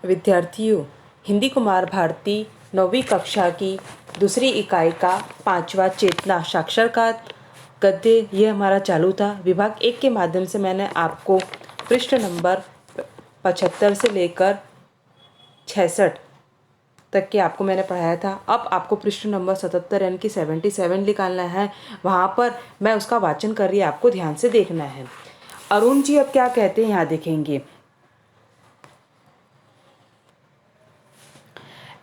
विद्यार्थियों, हिंदी कुमार भारती 9वीं कक्षा की दूसरी इकाई का 5वां चेतना साक्षरकार गद्य ये हमारा चालू था। विभाग 1 के माध्यम से मैंने आपको पृष्ठ नंबर 75 से लेकर 66 तक के आपको मैंने पढ़ाया था। अब आपको पृष्ठ नंबर 77 यानी कि 77 निकालना है। वहाँ पर मैं उसका वाचन कर रही है, आपको ध्यान से देखना है। अरुण जी अब क्या कहते हैं यहाँ देखेंगे।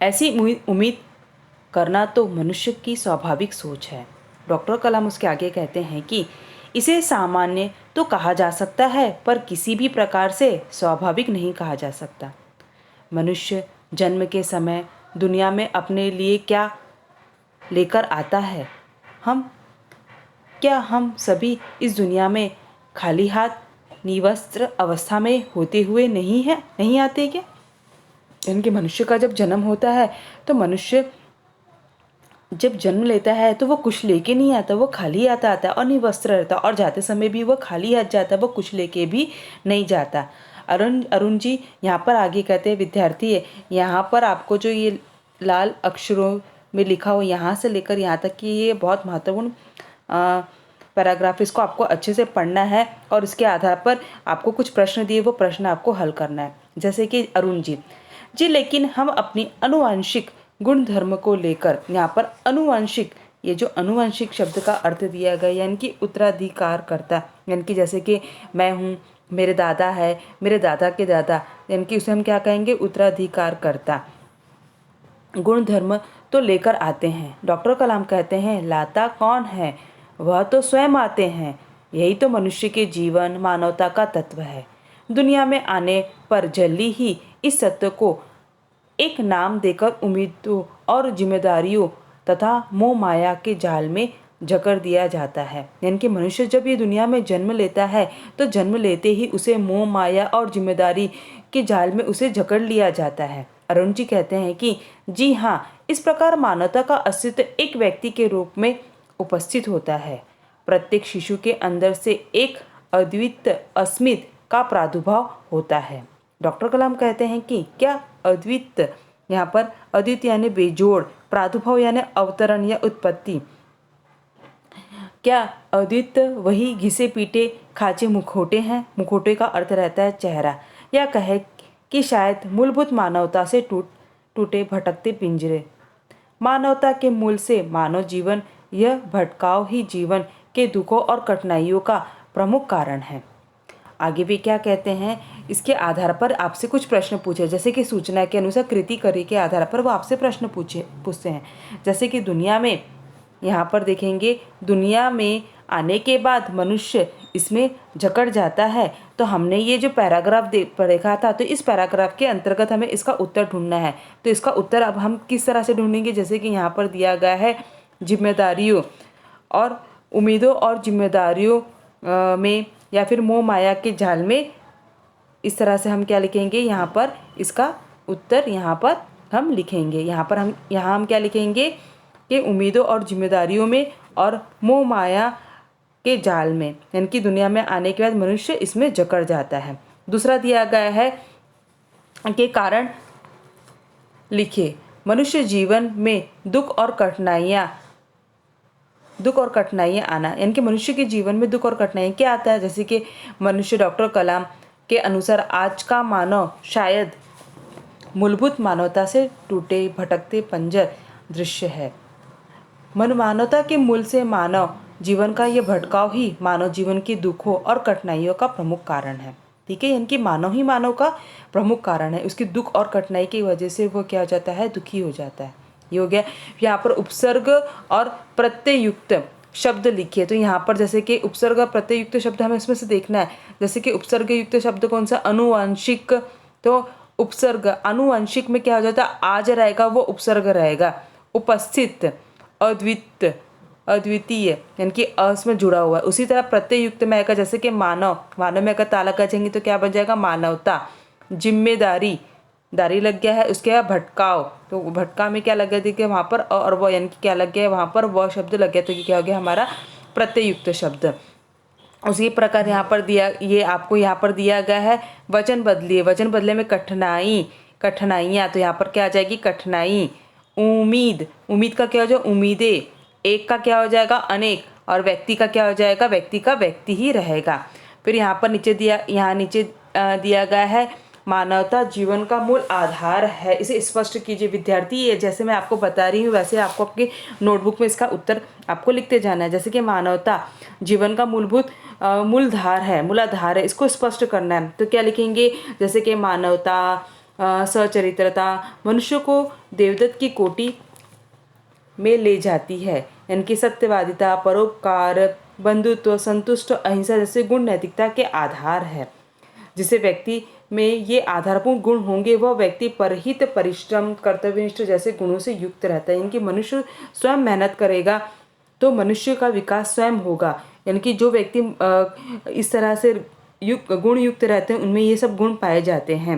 ऐसी उम्मीद करना तो मनुष्य की स्वाभाविक सोच है। डॉक्टर कलाम उसके आगे कहते हैं कि इसे सामान्य तो कहा जा सकता है, पर किसी भी प्रकार से स्वाभाविक नहीं कहा जा सकता। मनुष्य जन्म के समय दुनिया में अपने लिए क्या लेकर आता है? हम सभी इस दुनिया में खाली हाथ निवस्त्र अवस्था में होते हुए नहीं आते क्या? इनके मनुष्य का जब जन्म होता है तो मनुष्य जब जन्म लेता है तो वो कुछ लेके नहीं आता, वो खाली आता है और निवस्त्र रहता है, और जाते समय भी वो खाली हाथ जाता है, वो कुछ लेके भी नहीं जाता। अरुण जी यहाँ पर आगे कहते हैं, विद्यार्थी है यहाँ पर आपको जो ये लाल अक्षरों में लिखा हो यहाँ से लेकर यहाँ तक कि ये बहुत महत्वपूर्ण पैराग्राफ, इसको आपको अच्छे से पढ़ना है और इसके आधार पर आपको कुछ प्रश्न दिए, वो प्रश्न आपको हल करना है। जैसे कि अरुण जी लेकिन हम अपनी आनुवंशिक गुण धर्म को लेकर, यहाँ पर आनुवंशिक, ये जो आनुवंशिक शब्द का अर्थ दिया गया यानी कि उत्तराधिकार करता, यानी कि जैसे कि मैं हूँ, मेरे दादा है, मेरे दादा के दादा, यानी कि उसे हम क्या कहेंगे, उत्तराधिकार करता गुण धर्म तो लेकर आते हैं। डॉक्टर कलाम कहते हैं लाता कौन है, वह तो स्वयं आते हैं। यही तो मनुष्य के जीवन मानवता का तत्व है। दुनिया में आने पर जल्दी ही इस सत्य को एक नाम देकर उम्मीदों और जिम्मेदारियों तथा मोह माया के जाल में जकड़ दिया जाता है। यानी कि मनुष्य जब ये दुनिया में जन्म लेता है तो जन्म लेते ही उसे मोह माया और जिम्मेदारी के जाल में उसे जकड़ लिया जाता है। अरुण जी कहते हैं कि जी हाँ, इस प्रकार मानवता का अस्तित्व एक व्यक्ति के रूप में उपस्थित होता है। प्रत्येक शिशु के अंदर से एक अद्वितीय अस्मिता का प्रादुर्भाव होता है। डॉक्टर कलाम कहते हैं कि क्या अद्वितीय, यहाँ पर अद्वितीय यानी बेजोड़, प्रादुर्भाव यानी अवतरण या उत्पत्ति, क्या अद्वितीय वही घिसे पीटे खाचे मुखौटे हैं? मुखौटे का अर्थ रहता है चेहरा। या कहे कि शायद मूलभूत मानवता से टूटे भटकते पिंजरे। मानवता के मूल से मानव जीवन, यह भटकाव ही जीवन के दुखों और कठिनाइयों का प्रमुख कारण है। आगे भी क्या कहते हैं, इसके आधार पर आपसे कुछ प्रश्न पूछे, जैसे कि सूचना के अनुसार कृति करे के आधार पर वो आपसे प्रश्न पूछते हैं। जैसे कि दुनिया में, यहाँ पर देखेंगे, दुनिया में आने के बाद मनुष्य इसमें जकड़ जाता है। तो हमने ये जो पैराग्राफ देखा था, तो इस पैराग्राफ के अंतर्गत हमें इसका उत्तर ढूंढना है। तो इसका उत्तर अब हम किस तरह से ढूंढेंगे, जैसे कि यहाँ पर दिया गया है जिम्मेदारियों और उम्मीदों और जिम्मेदारियों में या फिर मोह माया के जाल में, इस तरह से हम क्या लिखेंगे, यहाँ पर इसका उत्तर यहाँ पर हम लिखेंगे। यहाँ हम क्या लिखेंगे कि उम्मीदों और जिम्मेदारियों में और मोह माया के जाल में, यानी कि दुनिया में आने के बाद मनुष्य इसमें जकड़ जाता है। दूसरा दिया गया है कि कारण लिखिए। मनुष्य जीवन में दुख और कठिनाइयाँ आना, यानी कि मनुष्य के जीवन में दुख और कठिनाइयाँ क्या आता है? जैसे कि मनुष्य, डॉक्टर कलाम के अनुसार आज का मानव शायद मूलभूत मानवता से टूटे भटकते पंजर दृश्य है। मानवता के मूल से मानव जीवन का यह भटकाव ही मानव जीवन के दुखों और कठिनाइयों का प्रमुख कारण है। ठीक है, यानी कि मानव ही मानव का प्रमुख कारण है। उसकी दुख और कठिनाई की वजह से वो क्या हो जाता है, दुखी हो जाता है। ये हो गया। यहाँ पर उपसर्ग और प्रत्ययुक्त शब्द लिखिए। तो यहाँ पर जैसे कि उपसर्ग और प्रत्ययुक्त शब्द हमें इसमें से देखना है। जैसे कि उपसर्ग युक्त शब्द कौन सा, अनुवांशिक। तो उपसर्ग आनुवंशिक में क्या हो जाता है, आज रहेगा वो उपसर्ग रहेगा। उपस्थित, अद्वितीय यानी कि अस में जुड़ा हुआ है। उसी तरह प्रत्ययुक्त में आएगा, जैसे कि मानव में अगर ताला लगाएंगे तो क्या बन जाएगा, मानवता। जिम्मेदारी, दारी लग गया है, उसके बाद भटकाव, तो भटका में क्या लग गया, देखिए वहाँ पर और वह, यानी कि क्या लग गया है, वहाँ पर वह शब्द लग गया, तो ये क्या हो गया हमारा प्रत्ययुक्त शब्द। उसी प्रकार यहाँ पर दिया, ये आपको यहाँ पर दिया गया है वचन बदलिए। वचन बदले में कठिनाई कठिनाइयाँ, तो यहाँ पर क्या आ जाएगी कठिनाई। उम्मीद, उम्मीद का क्या हो जाएगा उम्मीदें। एक का क्या हो जाएगा अनेक, और व्यक्ति का क्या हो जाएगा व्यक्ति का व्यक्ति ही रहेगा। फिर यहाँ पर नीचे दिया, यहाँ नीचे दिया गया है मानवता जीवन का मूल आधार है, इसे स्पष्ट कीजिए विद्यार्थी। ये जैसे मैं आपको बता रही हूँ वैसे आपको आपके नोटबुक में इसका उत्तर आपको लिखते जाना है। जैसे कि मानवता जीवन का मूलाधार है, इसको स्पष्ट करना है। तो क्या लिखेंगे, जैसे कि मानवता सचरित्रता मनुष्य को देवदत्त की कोटि में ले जाती है, यानी कि सत्यवादिता, परोपकार, बंधुत्व, संतुष्ट, अहिंसा जैसे गुण नैतिकता के आधार है। जिसे व्यक्ति में ये आधारभूत गुण होंगे वह व्यक्ति परहित, परिश्रम, कर्तव्यनिष्ठ जैसे गुणों से युक्त रहता है। यानी कि मनुष्य स्वयं मेहनत करेगा तो मनुष्य का विकास स्वयं होगा। यानी कि जो व्यक्ति इस तरह से गुण युक्त रहते हैं उनमें ये सब गुण पाए जाते हैं।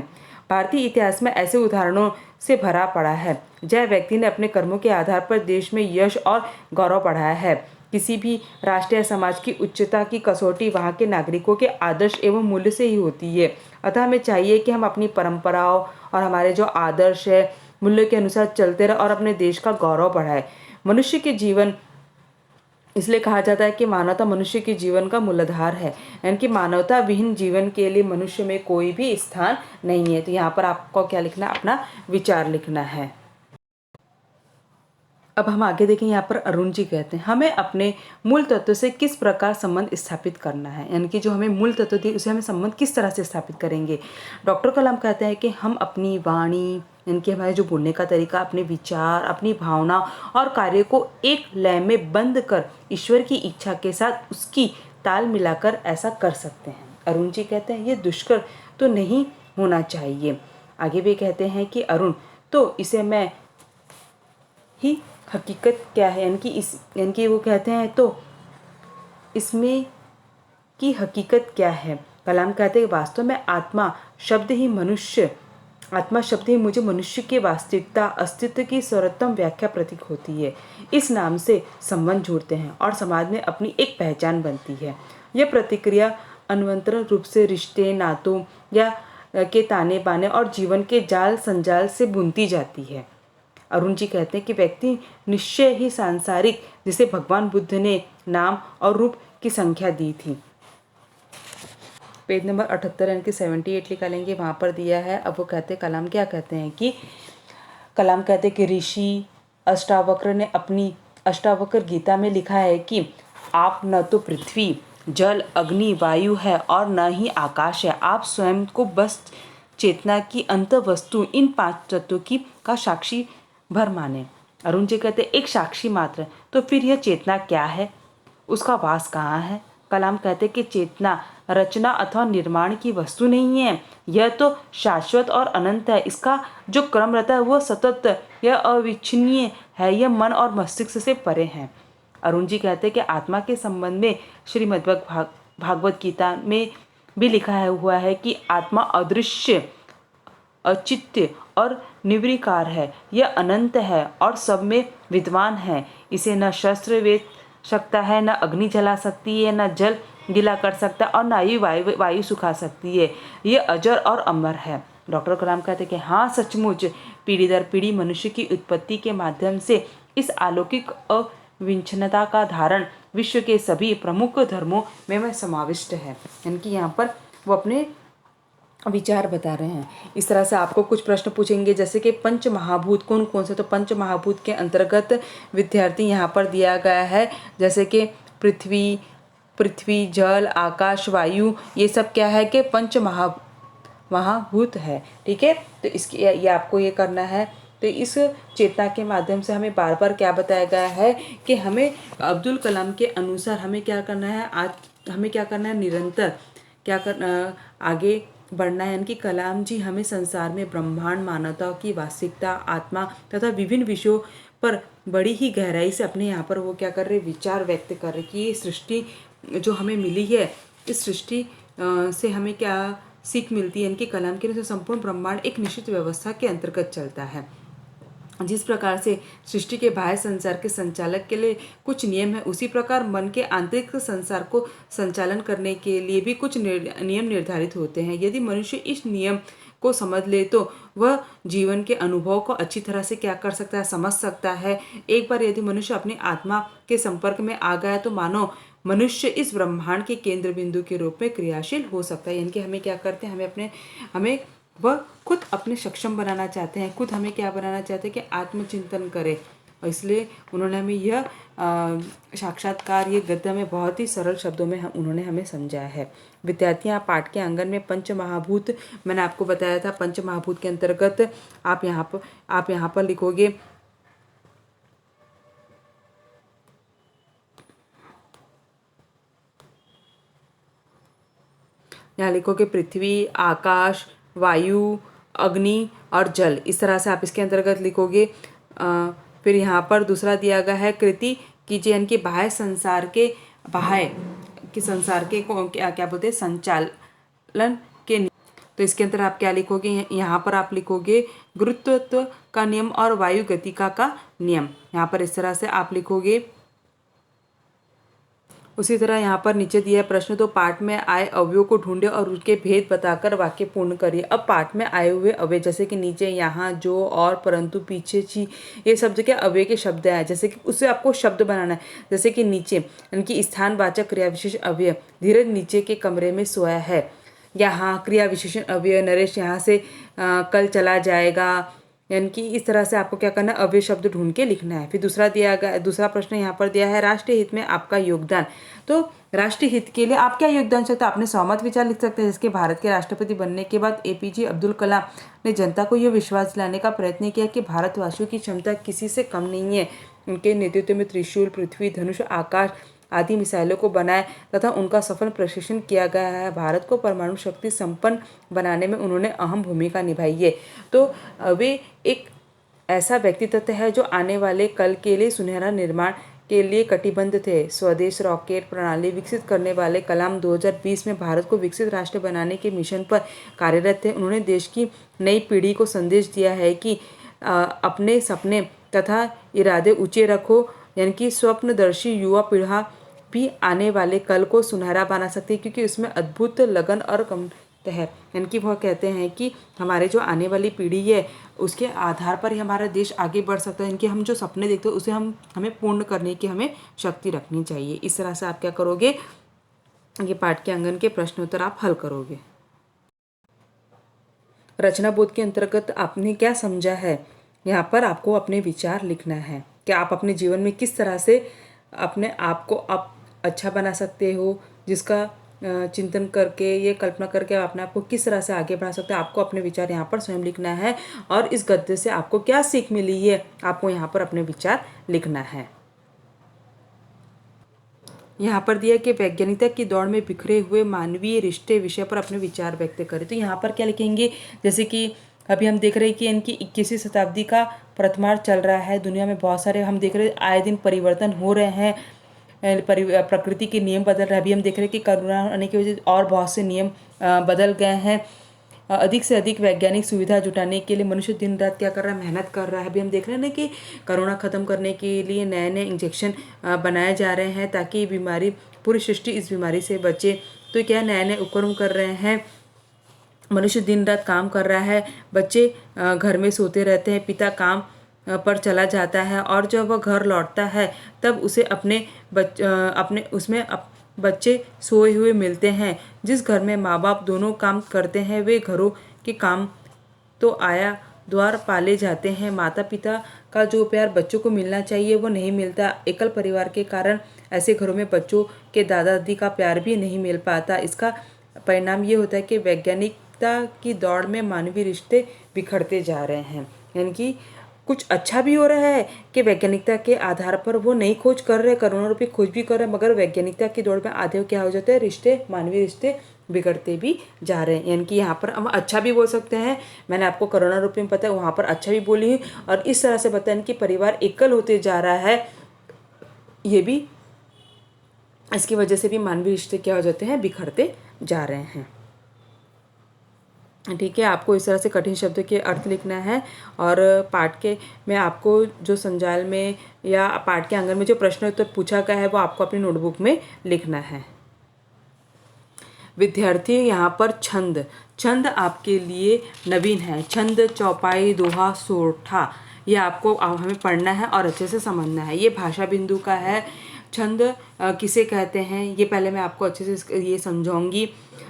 भारतीय इतिहास में ऐसे उदाहरणों से भरा पड़ा है। जय व्यक्ति ने अपने कर्मों के आधार पर देश में यश और गौरव बढ़ाया है। किसी भी राष्ट्र या समाज की उच्चता की कसौटी वहाँ के नागरिकों के आदर्श एवं मूल्य से ही होती है। अतः हमें चाहिए कि हम अपनी परंपराओं और हमारे जो आदर्श है मूल्य के अनुसार चलते रहे और अपने देश का गौरव बढ़ाए। मनुष्य के जीवन, इसलिए कहा जाता है कि मानवता मनुष्य के जीवन का मूलाधार है, यानी कि मानवता विहीन जीवन के लिए मनुष्य में कोई भी स्थान नहीं है। तो यहाँ पर आपको क्या लिखना है, अपना विचार लिखना है। अब हम आगे देखें, यहाँ पर अरुण जी कहते हैं हमें अपने मूल तत्व से किस प्रकार संबंध स्थापित करना है, यानी कि जो हमें मूल तत्व दिए उसे हमें संबंध किस तरह से स्थापित करेंगे। डॉक्टर कलाम कहते हैं कि हम अपनी वाणी, इनके हमारे जो बोलने का तरीका, अपने विचार, अपनी भावना और कार्य को एक लय में बंद कर ईश्वर की इच्छा के साथ उसकी ताल मिलाकर ऐसा कर सकते हैं। अरुण जी कहते हैं ये दुष्कर तो नहीं होना चाहिए। आगे भी कहते हैं कि अरुण तो इसे मैं ही हकीकत क्या है, यानी कि वो कहते हैं तो इसमें की हकीकत क्या है। कलाम कहते हैं वास्तव में आत्मा शब्द ही मुझे मनुष्य के वास्तविकता अस्तित्व की सर्वोत्तम व्याख्या प्रतीक होती है। इस नाम से संबंध जुड़ते हैं और समाज में अपनी एक पहचान बनती है। यह प्रतिक्रिया अनवंतर रूप से रिश्ते, नातों या के ताने बाने और जीवन के जाल संजाल से बुनती जाती है। अरुण जी कहते हैं कि व्यक्ति निश्चय ही सांसारिक, जिसे भगवान बुद्ध ने नाम और रूप की संख्या दी थी। पेज नंबर 78 यानी कि 78 निकालेंगे, वहाँ पर दिया है। अब वो कहते हैं कलाम क्या कहते हैं कि कलाम कहते हैं कि ऋषि अष्टावक्र ने अपनी अष्टावक्र गीता में लिखा है कि आप न तो पृथ्वी, जल, अग्नि, वायु है और न ही आकाश है। आप स्वयं को बस चेतना की अंत वस्तु इन 5 तत्वों की का साक्षी भर माने। अरुण जी कहते एक साक्षी मात्र, तो फिर यह चेतना क्या है, उसका वास कहाँ है। कलाम कहते कि चेतना रचना अथवा निर्माण की वस्तु नहीं है, यह तो शाश्वत और अनंत है। इसका जो क्रम रहता है वह सतत, यह अविच्छिन्नीय है, यह मन और मस्तिष्क से परे है। अरुण जी कहते कि आत्मा के संबंध में श्रीमद् भागवत गीता में भी लिखा हुआ है कि आत्मा अदृश्य, अचित्य और निर्विकार है, यह अनंत है और सब में विद्वान है। इसे न शस्त्र वेद सकता है, न अग्नि जला सकती है, न जल गीला कर सकता और न ही वायु सुखा सकती है। यह अजर और अमर है। डॉक्टर कलाम कहते हैं कि हाँ सचमुच पीढ़ी दर पीढ़ी मनुष्य की उत्पत्ति के माध्यम से इस अलौकिक अविच्छिन्नता का धारण विश्व के सभी प्रमुख धर्मों में समाविष्ट है। यानी कि यहाँ पर वो अपने विचार बता रहे हैं। इस तरह से आपको कुछ प्रश्न पूछेंगे, जैसे कि पंच महाभूत कौन कौन से, तो पंच महाभूत के अंतर्गत विद्यार्थी यहाँ पर दिया गया है, जैसे कि पृथ्वी, जल, आकाश, वायु, ये सब क्या है कि पंच महाभूत है। ठीक है, तो इसकी ये आपको ये करना है। तो इस चेतना के माध्यम से हमें बार बार क्या बताया गया है कि हमें अब्दुल कलाम के अनुसार हमें क्या करना है, हमें क्या करना है, निरंतर क्या करना, आगे बढ़ना है। यानी कि कलाम जी हमें संसार में ब्रह्मांड, मानवता की वास्तविकता, आत्मा तथा विभिन्न विषयों पर बड़ी ही गहराई से अपने यहाँ पर वो क्या कर रहे, विचार व्यक्त कर रहे कि ये सृष्टि जो हमें मिली है, इस सृष्टि से हमें क्या सीख मिलती है। यानी कि कलाम के अनुसार संपूर्ण ब्रह्मांड एक निश्चित व्यवस्था के अंतर्गत चलता है। जिस प्रकार से सृष्टि के बाह्य संसार के संचालक के लिए कुछ नियम है, उसी प्रकार मन के आंतरिक संसार को संचालन करने के लिए भी कुछ नियम निर्धारित होते हैं। यदि मनुष्य इस नियम को समझ ले तो वह जीवन के अनुभव को अच्छी तरह से क्या कर सकता है, समझ सकता है। एक बार यदि मनुष्य अपनी आत्मा के संपर्क में आ गया तो मानो मनुष्य इस ब्रह्मांड के केंद्र बिंदु के रूप में क्रियाशील हो सकता है। यानी कि हमें क्या करते हैं, हमें वह खुद अपने सक्षम बनाना चाहते हैं, खुद हमें क्या बनाना चाहते हैं कि आत्मचिंतन करें। और इसलिए उन्होंने हमें यह साक्षात्कार, ये गद्य में बहुत ही सरल शब्दों में उन्होंने हमें समझाया है। विद्यार्थियां, पाठ के आंगन में पंच महाभूत मैंने आपको बताया था, पंच महाभूत के अंतर्गत आप यहाँ पर लिखोगे यहाँ लिखोगे पृथ्वी, आकाश, वायु, अग्नि और जल। इस तरह से आप इसके अंतर्गत लिखोगे। फिर यहाँ पर दूसरा दिया गया है कृति कीजिए, यानी कि बाह्य संसार के को क्या बोलते हैं, संचालन के। तो इसके अंदर आप क्या लिखोगे, यहाँ पर आप लिखोगे गुरुत्व का नियम और वायु गतिका का नियम। यहाँ पर इस तरह से आप लिखोगे। उसी तरह यहाँ पर नीचे दिया प्रश्न, तो पाठ में आए अवयवों को ढूंढे और उसके भेद बताकर वाक्य पूर्ण करिए। अब पाठ में आए हुए अवयव जैसे कि नीचे, यहाँ, जो, और, परंतु, पीछे, छी, ये सब जगह अवयव के शब्द हैं। जैसे कि उससे आपको शब्द बनाना है। जैसे कि नीचे यानी कि स्थानवाचक क्रिया विशेष अवयव, धीरज नीचे के कमरे में सोया है। यहाँ क्रिया विशेषण अवयव, नरेश यहाँ से कल चला जाएगा। यानी कि इस तरह से आपको क्या करना है, अव्यय शब्द ढूंढ के लिखना है। फिर दूसरा प्रश्न यहाँ पर दिया है, राष्ट्रीय हित में आपका योगदान। तो राष्ट्रीय हित के लिए आप क्या योगदान सकते हैं, अपने सहमत विचार लिख सकते हैं। जिसके भारत के राष्ट्रपति बनने के बाद एपीजे अब्दुल कलाम ने जनता को यह विश्वास दिलाने का प्रयत्न किया कि भारतवासियों की क्षमता किसी से कम नहीं है। उनके नेतृत्व में त्रिशूल, पृथ्वी, धनुष, आकाश आदि मिसाइलों को बनाए तथा उनका सफल प्रशिक्षण किया गया है। भारत को परमाणु शक्ति संपन्न बनाने में उन्होंने अहम भूमिका निभाई है। तो वे एक ऐसा व्यक्तित्व है जो आने वाले कल के लिए सुनहरा निर्माण के लिए कटिबद्ध थे। स्वदेश रॉकेट प्रणाली विकसित करने वाले कलाम 2020 में भारत को विकसित राष्ट्र बनाने के मिशन पर कार्यरत थे। उन्होंने देश की नई पीढ़ी को संदेश दिया है कि अपने सपने तथा इरादे ऊंचे रखो। यानी कि स्वप्नदर्शी युवा पीढ़ा भी आने वाले कल को सुनहरा बना सकती है, क्योंकि उसमें अद्भुत लगन और कमत है। यानी कि वह कहते हैं कि हमारे जो आने वाली पीढ़ी है उसके आधार पर ही हमारा देश आगे बढ़ सकता है। इनके हम जो सपने देखते हैं उसे हमें पूर्ण करने की हमें शक्ति रखनी चाहिए। इस तरह से आप क्या करोगे, ये पाठ के आंगन के प्रश्न उत्तर आप हल करोगे। रचना बोध के अंतर्गत आपने क्या समझा है, यहाँ पर आपको अपने विचार लिखना है कि आप अपने जीवन में किस तरह से अपने आप को आप अच्छा बना सकते हो, जिसका चिंतन करके, ये कल्पना करके आप अपने आप को किस तरह से आगे बढ़ा सकते हैं। आपको अपने विचार यहाँ पर स्वयं लिखना है और इस गद्य से आपको क्या सीख मिली है आपको यहाँ पर अपने विचार लिखना है। यहाँ पर दिया कि वैज्ञानिकता की दौड़ में बिखरे हुए मानवीय रिश्ते विषय पर अपने विचार व्यक्त करें। तो यहाँ पर क्या लिखेंगे, जैसे कि अभी हम देख रहे हैं कि इनकी 21वीं शताब्दी का प्रथमार्ध चल रहा है। दुनिया में बहुत सारे हम देख रहे हैं आए दिन परिवर्तन हो रहे हैं, प्रकृति के नियम बदल रहे हैं। अभी हम देख रहे हैं कि कोरोना आने की वजह से और बहुत से नियम बदल गए हैं। अधिक से अधिक वैज्ञानिक सुविधा जुटाने के लिए मनुष्य दिन रात क्या कर रहा है, मेहनत कर रहा है। अभी हम देख रहे हैं ना कि कोरोना ख़त्म करने के लिए नए नए इंजेक्शन बनाए जा रहे हैं ताकि बीमारी, पूरी सृष्टि इस बीमारी से बचे। तो क्या नए नए उपक्रम कर रहे हैं। मनुष्य दिन रात काम कर रहा है, बच्चे घर में सोते रहते हैं, पिता काम पर चला जाता है और जब वह घर लौटता है तब उसे बच्चे सोए हुए मिलते हैं। जिस घर में माँ बाप दोनों काम करते हैं वे घरों के काम तो आया द्वार पाले जाते हैं। माता पिता का जो प्यार बच्चों को मिलना चाहिए वो नहीं मिलता। एकल परिवार के कारण ऐसे घरों में बच्चों के दादा दादी का प्यार भी नहीं मिल पाता। इसका परिणाम ये होता है कि वैज्ञानिकता की दौड़ में मानवीय रिश्ते बिखरते जा रहे हैं। यानी कि कुछ अच्छा भी हो रहा है कि वैज्ञानिकता के आधार पर वो नई खोज कर रहे हैं, करोड़ों रुपये खोज भी कर रहे हैं, मगर वैज्ञानिकता की दौड़ में आधे क्या हो जाते हैं, रिश्ते, मानवीय रिश्ते बिगड़ते भी जा रहे हैं। यानी कि यहाँ पर हम अच्छा भी बोल सकते हैं, मैंने आपको करोड़ों रुपये में पता है, वहाँ पर अच्छा भी बोली और इस तरह से बताएं कि परिवार एकल होते जा रहा है। ये भी इसकी वजह से भी मानवीय रिश्ते क्या हो जाते हैं, बिखरते जा रहे हैं। ठीक है, आपको इस तरह से कठिन शब्द के अर्थ लिखना है और पाठ के में आपको जो संजाल में या पाठ के आंगन में जो प्रश्न उत्तर पूछा गया है वो आपको अपनी नोटबुक में लिखना है। विद्यार्थी यहाँ पर छंद छंद आपके लिए नवीन है। छंद, चौपाई, दोहा, सोरठा, ये आपको हमें पढ़ना है और अच्छे से समझना है। ये भाषा बिंदु का है। छंद किसे कहते हैं ये पहले मैं आपको अच्छे से ये समझाऊंगी।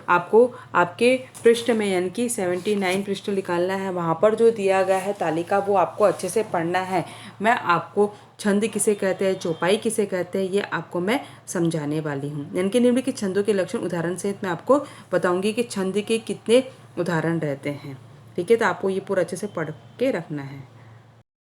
आपको आपके पृष्ठ में यानी कि 79 पृष्ठ निकालना है, वहाँ पर जो दिया गया है तालिका वो आपको अच्छे से पढ़ना है। मैं आपको छंद किसे कहते हैं, चौपाई किसे कहते हैं, ये आपको मैं समझाने वाली हूँ। यानी कि निम्नलिखित छंदों के लक्षण उदाहरण सहित मैं आपको बताऊंगी कि छंद के कितने उदाहरण रहते हैं। ठीक है, तो आपको ये पूरा अच्छे से पढ़ के रखना है।